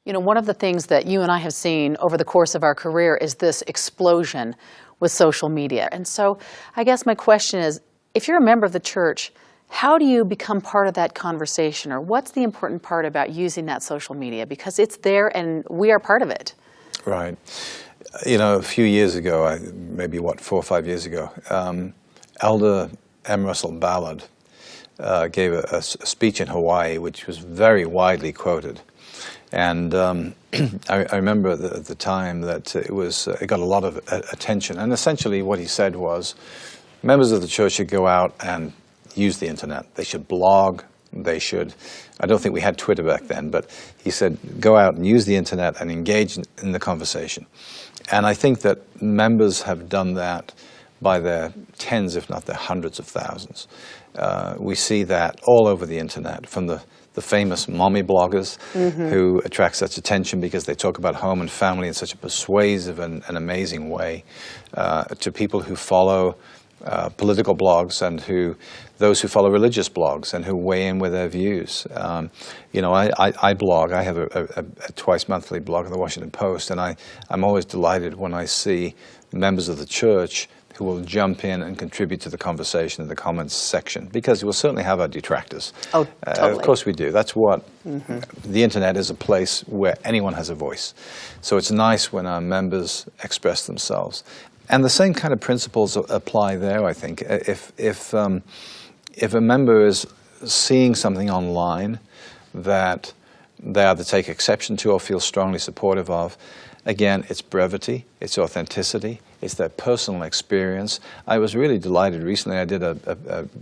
You know, one of the things that you and I have seen over the course of our career is this explosion with social media. And so I guess my question is, if you're a member of the church, how do you become part of that conversation? Or what's the important part about using that social media? Because it's there and we are part of it. Right. You know, a few years ago, maybe 4 or 5 years ago, Elder M. Russell Ballard gave a speech in Hawaii, which was very widely quoted. And I remember at the time that it got a lot of attention. And essentially what he said was, members of the church should go out and use the internet. They should blog. They should, I don't think we had Twitter back then, but he said, go out and use the internet and engage in the conversation. And I think that members have done that by their tens, if not their hundreds of thousands. We see that all over the internet, from the famous mommy bloggers who attract such attention because they talk about home and family in such a persuasive and amazing way, to people who follow political blogs and those who follow religious blogs and who weigh in with their views. You know, I blog. I have a twice monthly blog in the Washington Post, and I'm always delighted when I see members of the church who will jump in and contribute to the conversation in the comments section, because we'll certainly have our detractors. Oh, totally. Of course we do. That's what the internet is, a place where anyone has a voice. So it's nice when our members express themselves. And the same kind of principles apply there, I think. If a member is seeing something online that they either take exception to or feel strongly supportive of, again, it's brevity, it's authenticity, it's their personal experience. I was really delighted recently. I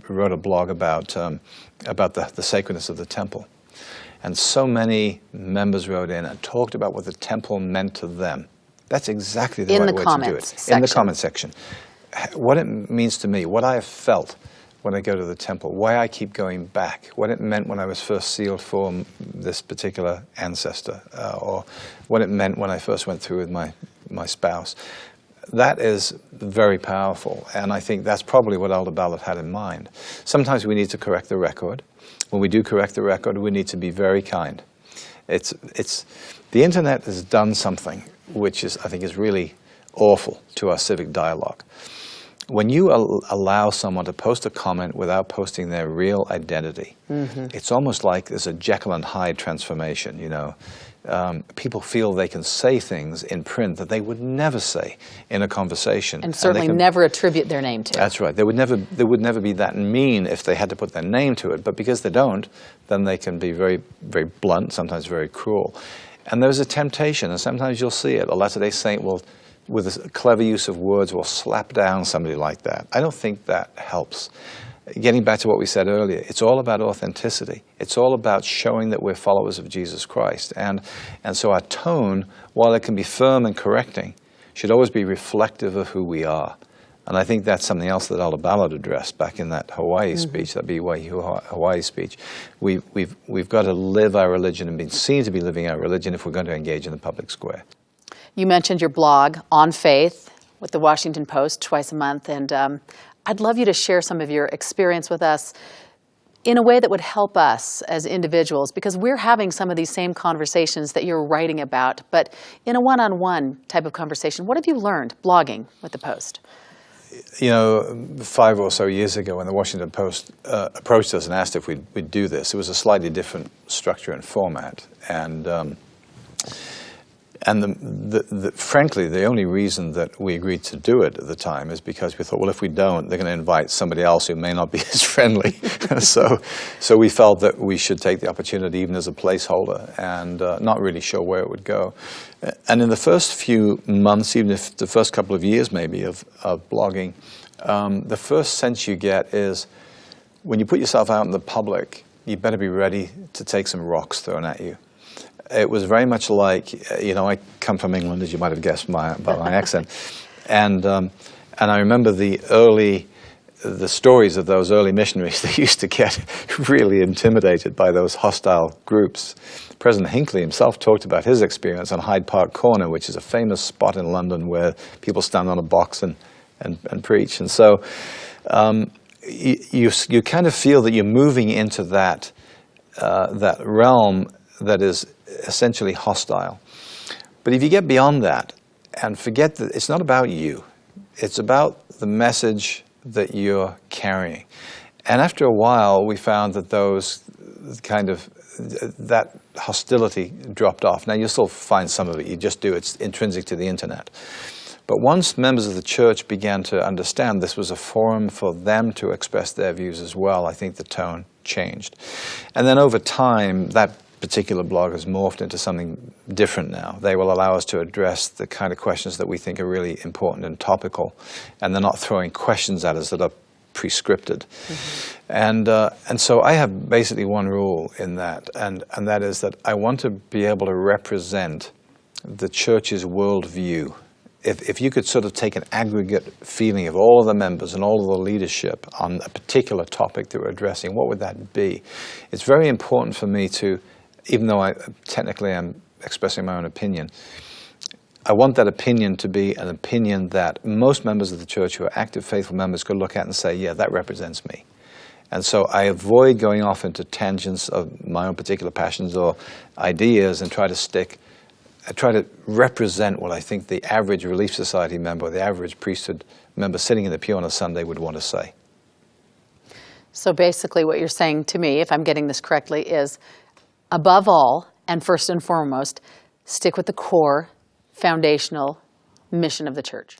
wrote a blog about the sacredness of the temple. And so many members wrote in and talked about what the temple meant to them. That's exactly the right way to do it. In the comment section. What it means to me, what I have felt when I go to the temple, why I keep going back, what it meant when I was first sealed for this particular ancestor, or what it meant when I first went through with my spouse. That is very powerful, and I think that's probably what Elder Ballard had in mind. Sometimes we need to correct the record. When we do correct the record, we need to be very kind. The internet has done something which I think is really awful to our civic dialogue. When you allow someone to post a comment without posting their real identity, it's almost like there's a Jekyll and Hyde transformation, you know. People feel they can say things in print that they would never say in a conversation. And certainly never attribute their name to. That's right. They would never be that mean if they had to put their name to it. But because they don't, then they can be very, very blunt, sometimes very cruel. And there's a temptation, and sometimes you'll see it. A Latter-day Saint will, with a clever use of words, will slap down somebody like that. I don't think that helps. Getting back to what we said earlier, it's all about authenticity. It's all about showing that we're followers of Jesus Christ. And so our tone, while it can be firm and correcting, should always be reflective of who we are. And I think that's something else that Elder Ballard addressed back in that Hawaii speech, that BYU Hawaii speech. We've got to live our religion and be seen to be living our religion if we're going to engage in the public square. You mentioned your blog, On Faith, with the Washington Post twice a month, and I'd love you to share some of your experience with us in a way that would help us as individuals, because we're having some of these same conversations that you're writing about, but in a one-on-one type of conversation. What have you learned blogging with the Post? You know, 5 or so years ago when the Washington Post approached us and asked if we'd do this, it was a slightly different structure and format. And frankly, the only reason that we agreed to do it at the time is because we thought, well, if we don't, they're going to invite somebody else who may not be as friendly. So we felt that we should take the opportunity even as a placeholder, and not really sure where it would go. And in the first few months, even if the first couple of years maybe of blogging, the first sense you get is when you put yourself out in the public, you better be ready to take some rocks thrown at you. It was very much like, you know, I come from England, as you might have guessed by my accent, and I remember the stories of those early missionaries. They used to get really intimidated by those hostile groups. President Hinckley himself talked about his experience on Hyde Park Corner, which is a famous spot in London where people stand on a box and preach. And so you kind of feel that you're moving into that realm that is essentially hostile. But if you get beyond that and forget that it's not about you, it's about the message that you're carrying. And after a while, we found that that hostility dropped off. Now, you'll still find some of it. You just do. It's intrinsic to the internet. But once members of the church began to understand this was a forum for them to express their views as well, I think the tone changed. And then over time, that particular blog has morphed into something different now. They will allow us to address the kind of questions that we think are really important and topical, and they're not throwing questions at us that are prescripted. And so I have basically one rule in that, and that is that I want to be able to represent the church's worldview. If you could sort of take an aggregate feeling of all of the members and all of the leadership on a particular topic that we're addressing, what would that be? It's very important for me to, even though I technically am expressing my own opinion, I want that opinion to be an opinion that most members of the church who are active, faithful members could look at and say, yeah, that represents me. And so I avoid going off into tangents of my own particular passions or ideas and try to represent what I think the average Relief Society member or the average priesthood member sitting in the pew on a Sunday would want to say. So basically what you're saying to me, if I'm getting this correctly, is above all, and first and foremost, stick with the core foundational mission of the church.